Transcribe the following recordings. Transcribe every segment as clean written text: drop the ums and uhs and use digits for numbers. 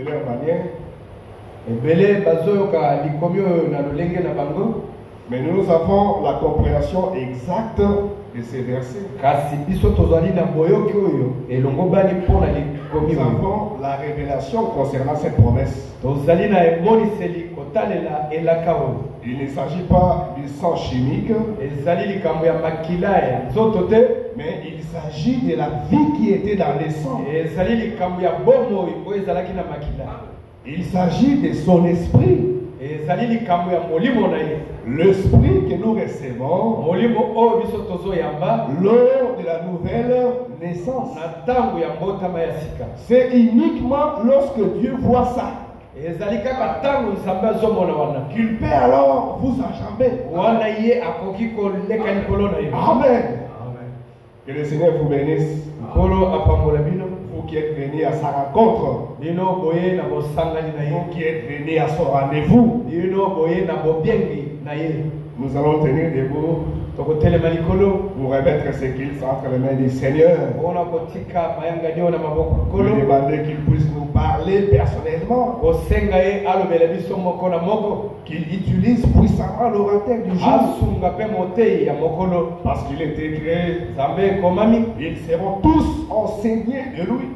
de leur manière. Mais nous avons la compréhension exacte de ces versets. Nous avons la révélation concernant cette promesse. Il ne s'agit pas du sang chimique, mais il s'agit de la vie qui était dans le sang. Il s'agit de son esprit. L'esprit que nous recevons lors de la nouvelle naissance. C'est uniquement lorsque Dieu voit ça qu'il peut alors vous enjamber. Amen. Que le Seigneur vous bénisse. Vous qui êtes venus à sa rencontre, vous qui êtes venus à son rendez-vous, nous allons tenir debout pour remettre ce qu'il est entre les mains du Seigneur. Pour demander qu'il puisse nous parler personnellement, qu'il utilise puissamment l'orateur du jour. Parce qu'il est écrit, ils seront tous enseignés de lui.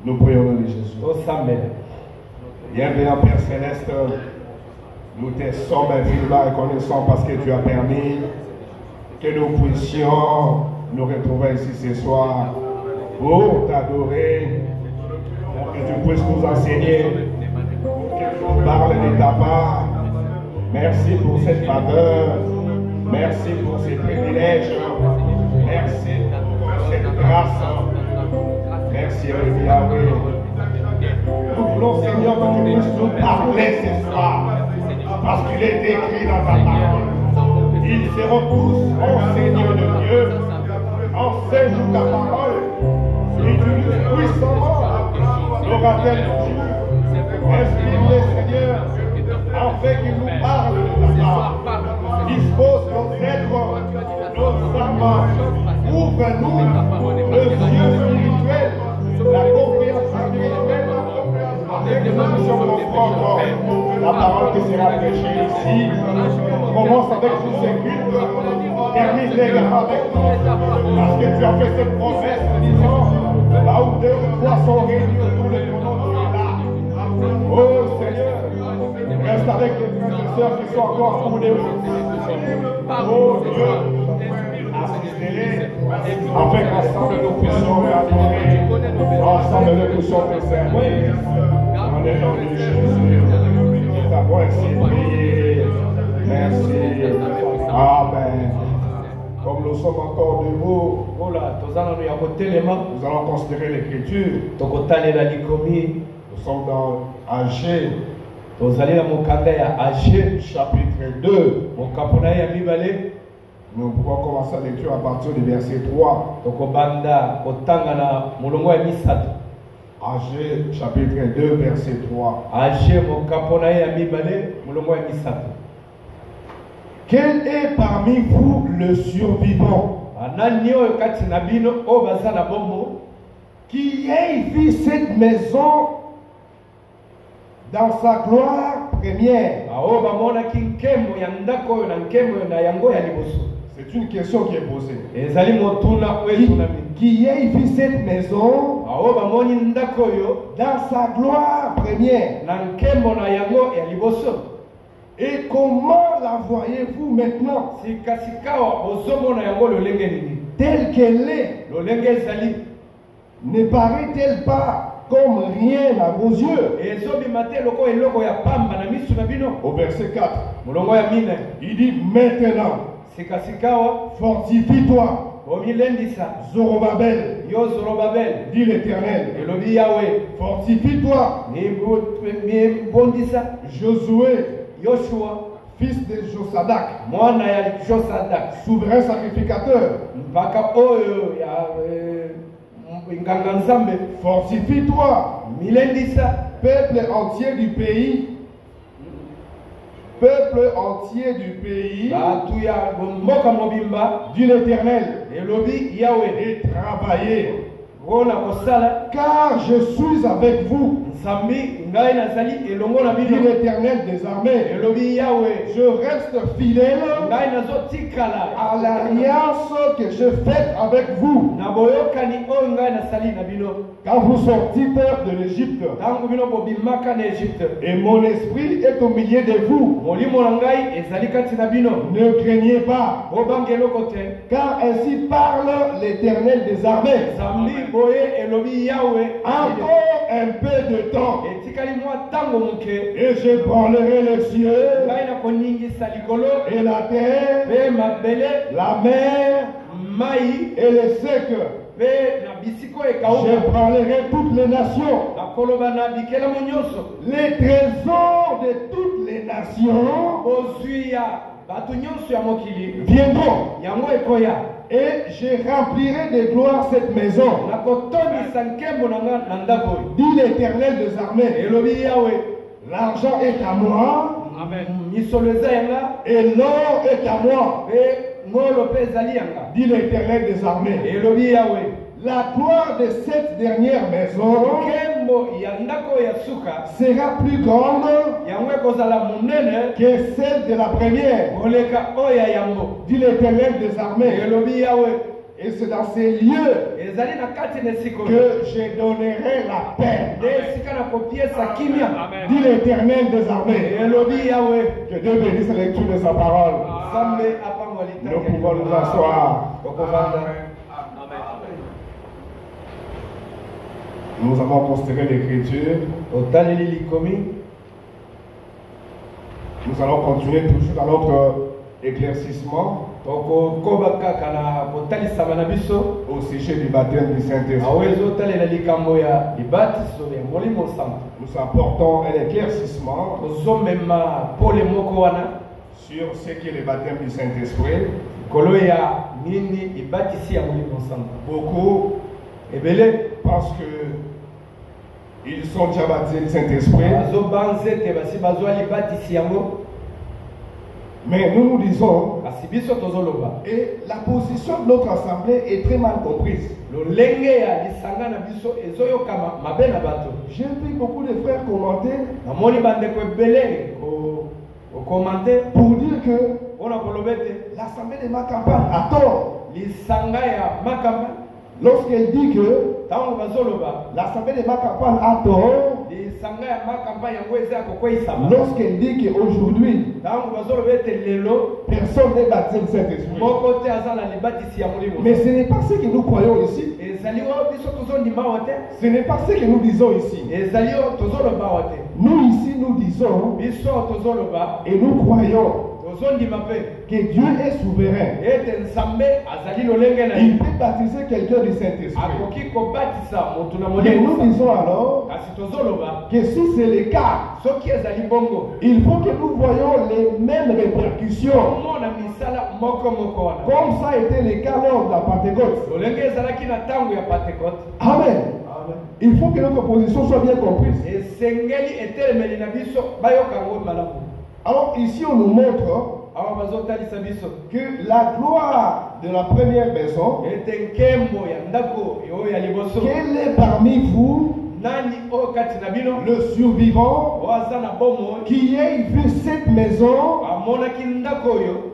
Nous prions au nom de Jésus. Bienvenue, Père Céleste. Nous te sommes infiniment reconnaissants parce que tu as permis que nous puissions nous retrouver ici ce soir pour t'adorer, pour que tu puisses nous enseigner, pour que tu nous parles de ta part. Merci pour cette faveur, merci pour ces privilèges, merci pour cette grâce, merci Yahweh. Nous voulons, Seigneur, que tu puisses nous parler ce soir. Parce qu'il est écrit dans ta parole. Ils seront tous enseignés de Dieu. Enseigne-nous ta parole. Utilise puissamment l'orateur de Dieu. Inspire-les, Seigneur, afin qu'il nous parle de ta part. Dispose nos êtres, nos âmes. Ouvre-nous le ciel spirituel, la compréhension spirituelle. Avec nous sommes nos propres. La parole qui sera prêchée ici commence avec tous ces cultes, termine également avec nous, parce que tu as fait cette promesse disant, là où 2 ou 3 sont réunis autour de ton nom, tu es là. Oh Seigneur, reste avec les frères et sœurs qui sont encore en cours de route. Oh Dieu, assistez-les, afin qu'ensemble nous puissions adorer, ensemble nous puissions te servir. Dans le nom de Jésus. Merci. Amen. Comme nous sommes encore debout, nous allons considérer l'écriture. Nous sommes dans Agé, chapitre 2. Nous pouvons commencer la lecture à partir du verset 3. Agé chapitre 2 verset 3. Quel est parmi vous le survivant qui ait vu cette maison dans sa gloire première? C'est une question qui est posée. Qui ait vu cette maison dans sa gloire première? Et comment la voyez-vous maintenant? Telle qu'elle est, ne paraît-elle pas comme rien à vos yeux? Au verset 4, il dit maintenant, fortifie-toi, Zorobabel, dit l'Éternel. Fortifie-toi, Josué, fils de Josadak, souverain sacrificateur. Fortifie-toi, peuple entier du pays. Peuple entier du pays, dit l'Éternel, et travailler car je suis avec vous. Dit l'Éternel des armées. Je reste fidèle à l'alliance que je fais avec vous. Quand vous sortîtes de l'Égypte, et mon esprit est au milieu de vous. Ne craignez pas, car ainsi parle l'Éternel des armées. Encore un peu de temps, et je branlerai les cieux et la terre, la mer et les secs. Je branlerai toutes les nations. Les trésors de toutes les nations viendront. Et je remplirai de gloire cette maison. Dit l'Éternel des armées. L'argent est à moi. Et l'or est à moi. Dit l'Éternel des armées. La gloire de cette dernière maison sera plus grande que celle de la première. Dit l'Éternel des armées. Et c'est dans ces lieux que je donnerai la paix. Dit l'Éternel des armées. Que Dieu bénisse la lecture de sa parole. Nous pouvons nous asseoir. Nous avons considéré l'Écriture. Nous allons continuer toujours dans notre éclaircissement au sujet du baptême du Saint-Esprit. Nous apportons un éclaircissement sur ce qu'est le baptême du Saint-Esprit. Beaucoup parce que ils sont déjà baptisés du Saint-Esprit. Mais nous nous disons, et la position de notre assemblée est très mal comprise. J'ai vu beaucoup de frères commenter pour dire que l'assemblée de Macampan a tort lorsqu'elle dit que l'assemblée de Macampan a tort. Lorsqu'elle dit qu'aujourd'hui, personne n'est baptisé du Saint-Esprit. Mais ce n'est pas ce que nous croyons ici. Ce n'est pas ce que nous disons ici. Nous ici, nous disons et nous croyons que Dieu est souverain. Il peut baptiser quelqu'un du Saint-Esprit. Et nous disons alors que si c'est le cas, il faut que nous voyons les mêmes répercussions comme ça a été le cas lors de la Pentecôte. Amen. Il faut que notre position soit bien comprise. Alors ici on nous montre que la gloire de la première maison, quel est parmi vous le survivant qui ait vu cette maison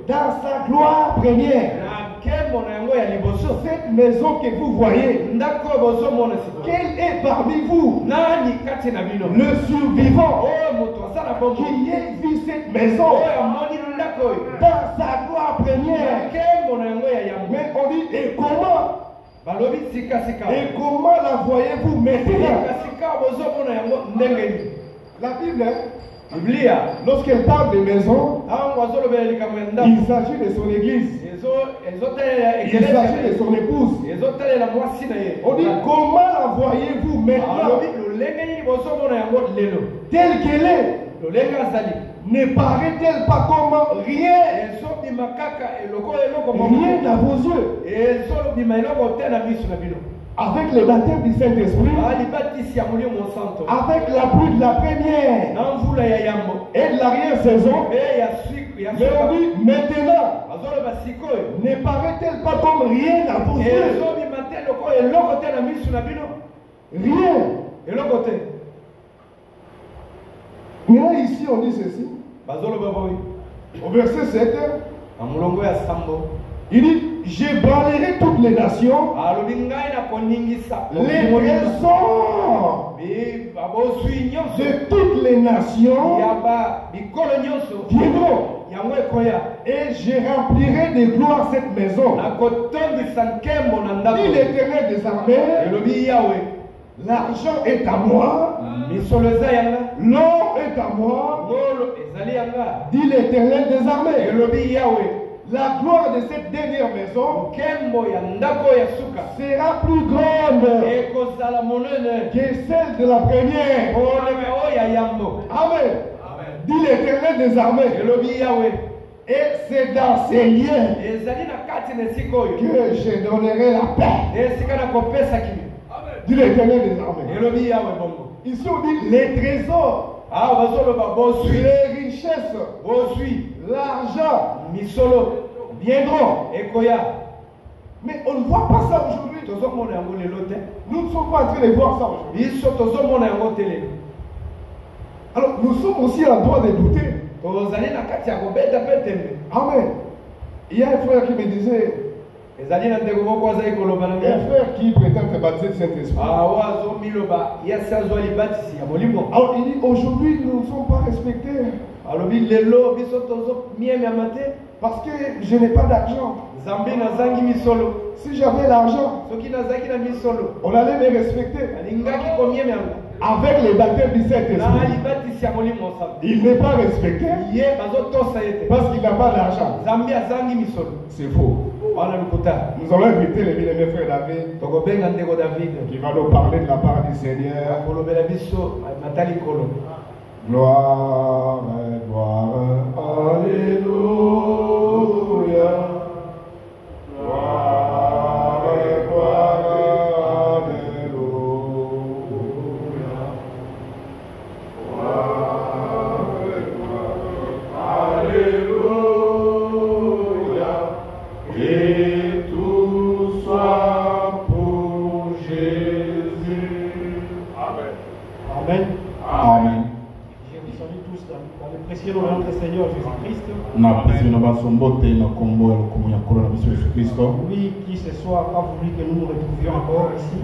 dans sa gloire première? Cette maison que vous voyez, quel est parmi vous le survivant qui ait vu cette maison dans sa gloire première? Mais on dit, et comment? Et comment la voyez-vous maintenant? La Bible, lorsqu'elle parle de maison, il s'agit de son église. Il s'agit de son épouse. On dit, comment la voyez-vous maintenant? Telle qu'elle est. Ne paraît-elle pas comme rien? Rien à vos yeux. Avec le baptême du Saint-Esprit, avec la pluie de la première et de l'arrière-saison, mais on dit maintenant, ne paraît-elle pas comme rien à vos yeux? Rien. Et le côté. Mais là, ici, on dit ceci. Au verset 7, il dit, j'ébranlerai toutes les nations. Les trésors de toutes les nations viendront. Et je remplirai de gloire cette maison. Dit l'Éternel des armées. L'argent est à moi. L'or est à moi. Dit l'Éternel des armées. La gloire de cette dernière maison sera plus grande que celle de la première. Amen. Dit l'Éternel des armées. Et c'est dans ces liens que je donnerai la paix. Dit l'Éternel des armées. Ici on dit les trésors, les richesses, l'argent viendront. Mais on ne voit pas ça aujourd'hui. Nous ne sommes pas en train de voir ça aujourd'hui. Alors nous sommes aussi en droit de douter. Amen. Il y a un frère qui me disait, un frère qui prétend te baptiser de Saint-Esprit. Alors il dit, aujourd'hui nous ne sommes pas respectés. Parce que je n'ai pas d'argent. Si j'avais l'argent, on allait me respecter. Avec les baptêmes du Saint-Esprit, il n'est pas respecté parce qu'il n'a pas d'argent. C'est faux. Nous allons inviter les bien-aimés frères David qui va nous parler de la part du Seigneur. Gloire, gloire, alléluia. Gloire, gloire, alléluia. Et tout soit pour Jésus. Amen. Amen. Amen. Je vous salue tous dans le précieux nom de notre Seigneur Jésus-Christ. Lui qui ce soir a voulu que nous nous retrouvions encore ici.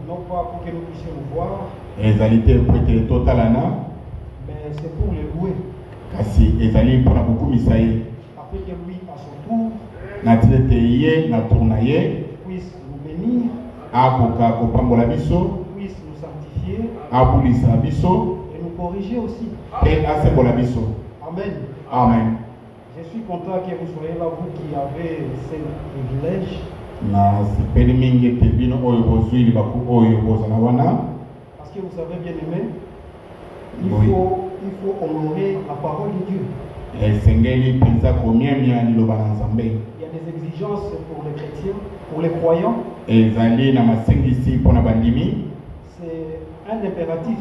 Non pas pour que nous puissions nous voir, mais c'est pour le louer. Afin que lui, à son tour, puisse nous bénir, puisse nous sanctifier et nous corriger aussi. Amen. Amen. Je suis content que vous soyez là, vous qui avez ce privilège. Parce que vous savez bien aimé, il faut honorer la parole de Dieu. Il y a des exigences pour les chrétiens, pour les croyants. C'est un impératif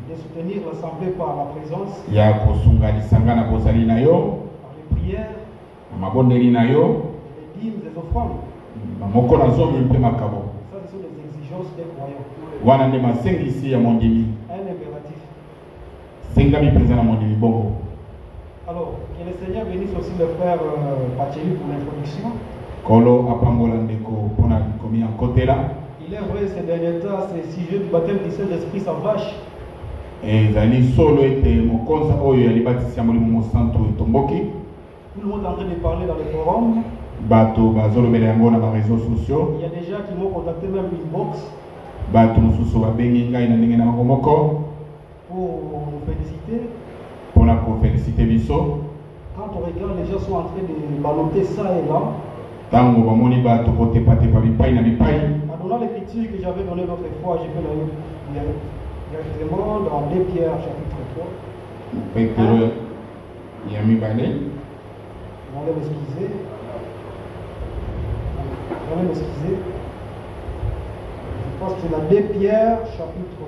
de soutenir l'assemblée par la présence, par les prières, les dîmes, les offrandes. Ça, ce sont les exigences des croyants. Un impératif. Alors, que le Seigneur bénisse aussi le frère Pacheli pour l'introduction. Il est vrai, ces derniers temps, ces sujets du baptême du Saint-Esprit s'en vache. Tout le monde est en train de parler dans le forum. Il y a des gens qui m'ont contacté même inbox pour nous féliciter. Quand on regarde, les gens sont en train de balloter ça et là. En donnant l'écriture que j'avais donnée l'autre fois, je peux la lire directement dans 2 Pierre chapitre 3. Vous allez m'excuser. Je pense que c'est la 2 Pierre chapitre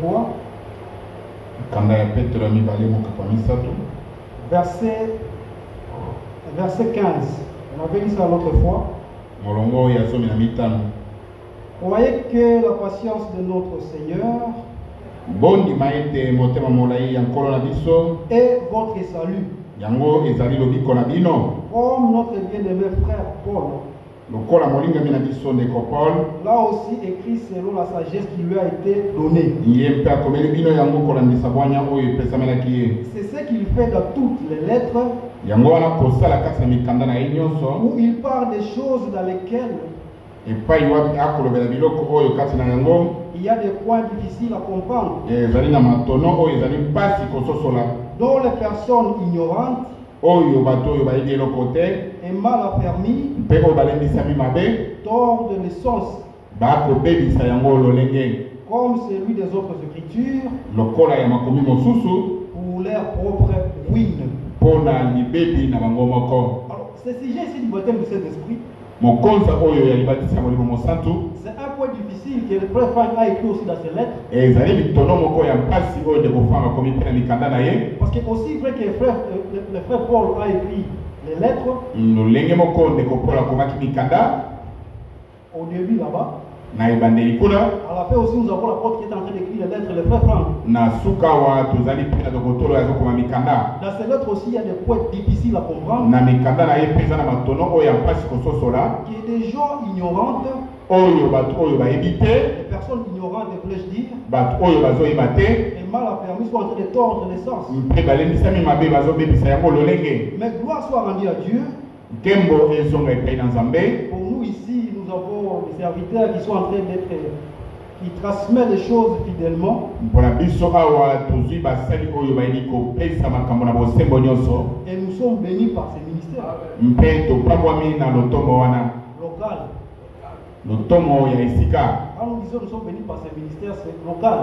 3. Verset verset 15. On avait dit ça l'autre fois. Vous voyez que la patience de notre Seigneur est votre salut. Comme notre bien-aimé frère Paul, là aussi écrit selon la sagesse qui lui a été donnée. C'est ce qu'il fait dans toutes les lettres, où il parle des choses dans lesquelles il y a des points difficiles à comprendre, dont les personnes ignorantes et mal affermies tordent le sens, comme celui des autres écritures, pour leur propre ruine. Alors, ce sujet ici du baptême du Saint-Esprit, c'est un point difficile que le frère Franck a écrit aussi dans ses lettres. Parce que aussi vrai que le frère Paul a écrit les lettres, au début là-bas, à la fin aussi nous avons l'apôtre qui est en train d'écrire les lettres, le frère Franck. Dans ces lettres aussi il y a des points difficiles à comprendre, qui est des gens ignorantes, des personnes ignorantes, voulais-je dire, et mal affermies sont en train de tordre les sens. Mais gloire soit rendue à Dieu. Pour nous ici, nous avons des serviteurs qui sont en train d'être, qui transmettent les choses fidèlement. Et nous sommes bénis par ces ministères. Local. Quand nous disons nous sommes bénis par ces ministères, c'est local.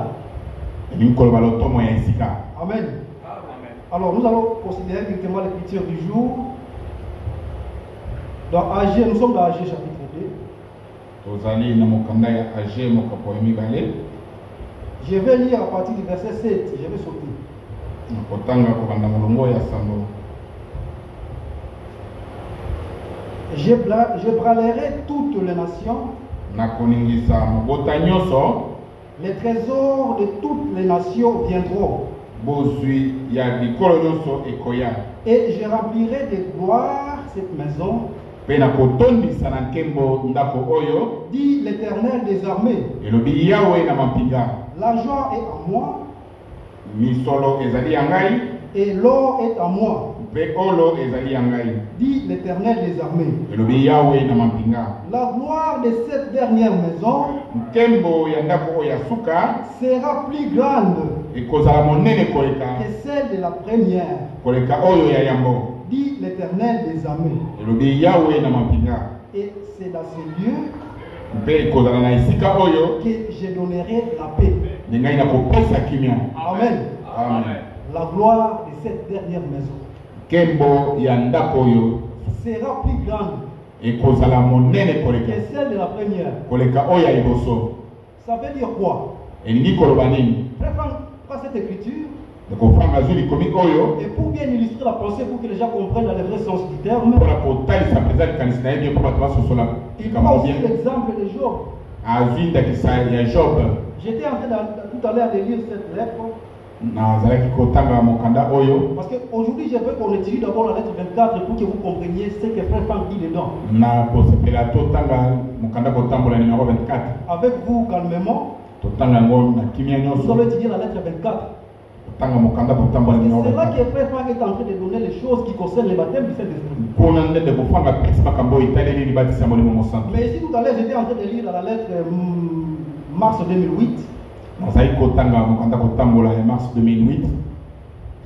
Amen. Alors nous allons considérer directement l'écriture du jour. Dans AG, nous sommes dans AG chapitre 2. Je vais lire à partir du verset 7. Je vais sauter. Je brûlerai toutes les nations, les trésors de toutes les nations viendront, et je remplirai de gloire cette maison, dit l'Éternel des armées. L'argent est à moi, et l'or est à moi, dit l'Éternel des armées. La gloire de cette dernière maison sera plus grande que celle de la première, dit l'Éternel des armées. Et c'est dans ce lieu que je donnerai la paix. Amen. La gloire de cette dernière maison sera plus grande que celle de la première. Ça veut dire quoi? Frère Franck, pas cette écriture. Et pour bien illustrer la pensée, pour que les gens comprennent dans le vrai sens du terme, il prend aussi l'exemple de Job. J'étais en train tout à l'heure de lire cette lettre. Parce qu'aujourd'hui, je veux qu'on étudie d'abord la lettre 24 pour que vous compreniez ce que frère Franck dit dedans. Avec vous, calmement, nous allons étudier la lettre 24. C'est là que frère Franck est en train de donner les choses qui concernent le baptême du Saint-Esprit. Mais ici tout à l'heure, j'étais en train de lire dans la lettre mars 2008.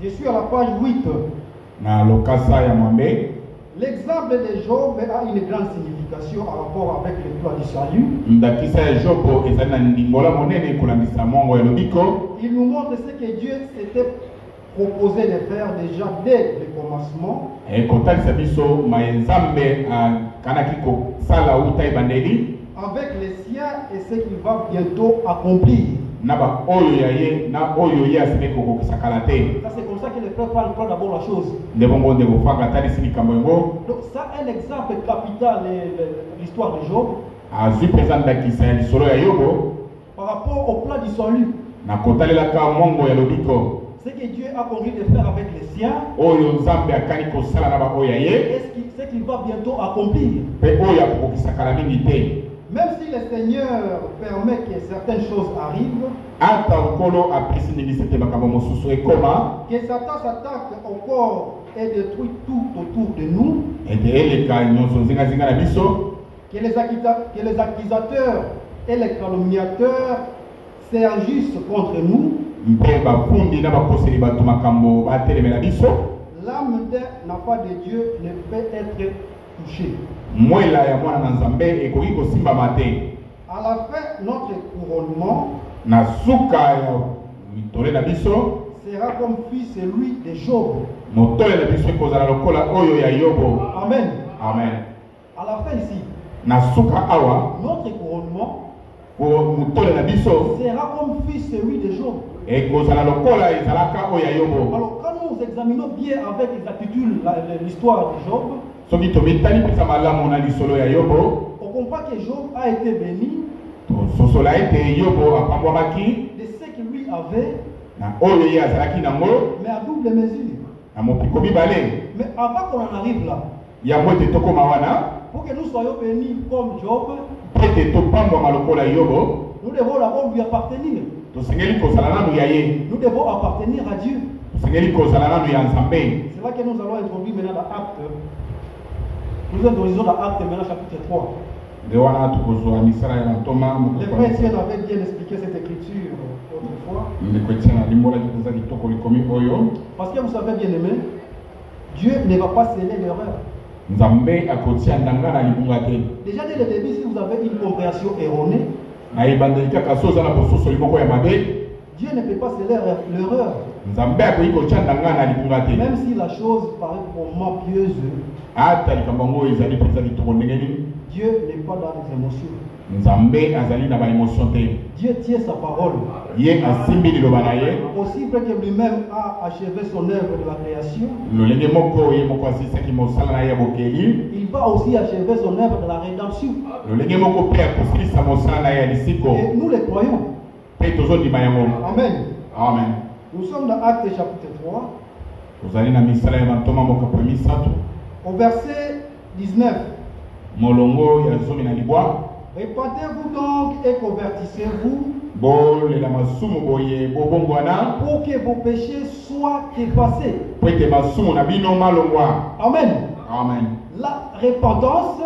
Je suis à la page 8. L'exemple de Job a une grande signification en rapport avec le plan du salut. Il nous montre ce que Dieu s'était proposé de faire déjà dès le commencement. Avec les siens et ce qu'il va bientôt accomplir. naba oyo ya ye na oyo ya sebe ko sakalate. Ça c'est comme ça que les frères parlent d'abord la chose. De bongo de ko fanga tali sini kamwengo. Donc ça un exemple capital l'histoire de Job. Azu présente d'Akisa solo ya Yobo par rapport au plan du salut. Na kotalela ka mongo ya lobiko. Ce que Dieu a conduit de faire avec les siens. Oyo nzambe akani ko sala na ba oya ye. Est-ce qu'il va bientôt accomplir? Pe oya ko kisakala mingi te. Même si le Seigneur permet que certaines choses arrivent, que Satan s'attaque au corps et détruit tout autour de nous, que les accusateurs et les calomniateurs s'agissent contre nous, l'âme d'un enfant de Dieu ne peut être touchée. À la fin, notre couronnement sera comme fut celui de Job. Amen. Amen. À la fin ici, notre couronnement sera comme fut celui de Job. Alors quand nous examinons bien avec exactitude l'histoire de Job, on comprend que Job a été béni de ce qu'il lui avait, mais à double mesure. Mais avant qu'on en arrive là, pour que nous soyons bénis comme Job, nous devons d'abord lui appartenir. Nous devons appartenir à Dieu. C'est là que nous allons introduire maintenant l'acte. Nous introduisons l'acte maintenant chapitre 3. Les frères Etienne avaient bien expliqué cette écriture autrefois. Parce que vous savez bien aimé, Dieu ne va pas sceller l'erreur. Déjà dès le début, si vous avez une compréhension erronée, Dieu ne peut pas sceller l'erreur. Même si la chose paraît pour moi pieuse, Dieu n'est pas dans les émotions. Dieu tient sa parole. Possible que lui-même a achevé son œuvre de la création, il va aussi achever son œuvre de la rédemption. Et nous les croyons. Amen. Amen. Nous sommes dans Actes chapitre 3. Au verset 19. Répandez-vous donc et convertissez-vous pour que vos péchés soient effacés. Amen. Amen. La repentance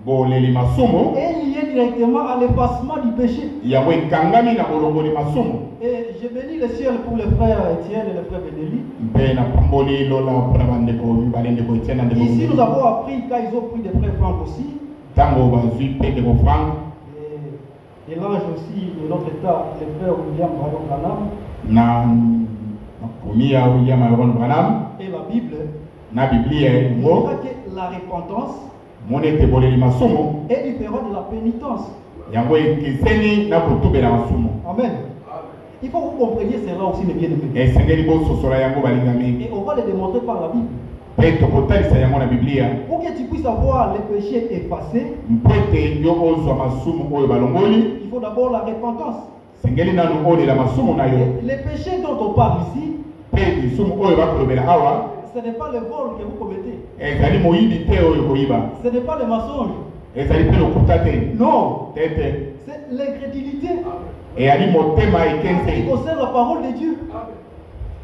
est liée directement à l'effacement du péché. Et je bénis le ciel pour les frères Etienne et les frères Benelli. Ici nous avons appris quand ils ont pris des frères Franck aussi. Et l'ange aussi de notre état, le frère William Branham. Et la Bible montre que la repentance est différente de la pénitence. Amen. Il faut que vous compreniez cela aussi, mes bien-aimés. Et on va le démontrer par la Bible. Pour que tu puisses avoir les péchés effacés, il faut d'abord la repentance. Les péchés dont on parle ici, ce n'est pas le vol que vous commettez. Ce n'est pas le mensonge. Non. C'est l'incrédulité. Il concerne la parole de Dieu.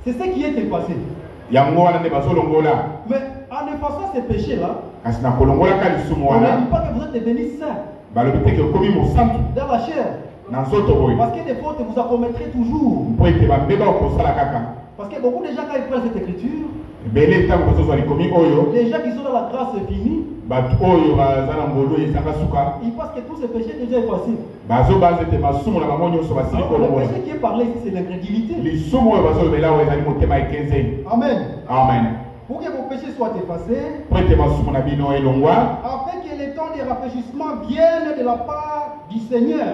C'est ce qui est effacé. Mais en effaçant ces péchés-là, on ne dit pas que vous êtes devenus saints dans la chair. Parce que des fautes vous en commettrez toujours. Parce que beaucoup de gens, quand ils prennent cette écriture, les gens qui sont dans la grâce finie, ils pensent que tous ces péchés sont déjà effacés. Alors, le péché qui est parlé ici, c'est l'incrédulité. Amen. Amen. Pour que vos péchés soient effacés, afin que les temps de rafraîchissement viennent de la part du Seigneur.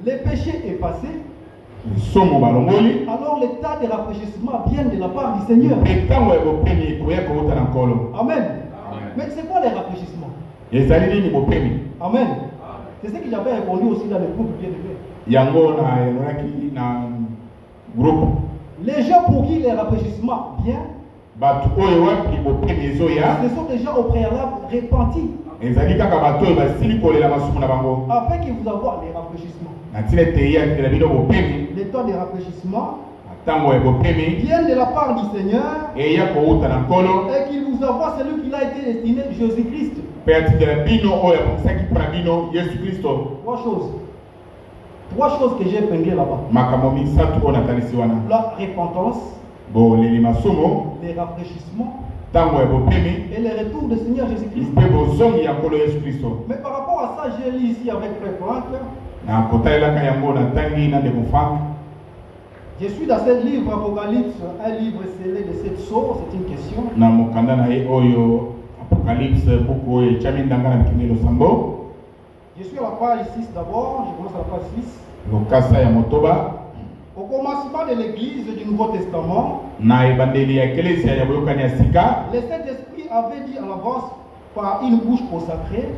les péchés effacés, alors l'état de rafraîchissement vient de la part du Seigneur. Amen. Mais c'est quoi les rafraîchissements? Amen. C'est ce que j'avais répondu aussi dans le groupe bien élevé. Les gens pour qui les rafraîchissements viennent, ce sont des gens au préalable repentis. Afin qu'ils vous envoient les rafraîchissements. Les temps de rafraîchissement viennent de la part du Seigneur et qu'il vous envoie celui qui a été destiné, Jésus-Christ. Trois choses que j'ai épinglées là-bas. La repentance, les rafraîchissements et le retour du Seigneur Jésus-Christ. Mais par rapport à ça, j'ai lu ici avec Frère Franck. Je suis dans ce livre Apocalypse, un livre scellé de 7 sceaux, c'est une question. Je suis à la page 6 d'abord, je commence à la page 6. Au commencement de l'église du Nouveau Testament, le Saint-Esprit avait dit à l'avance par une bouche consacrée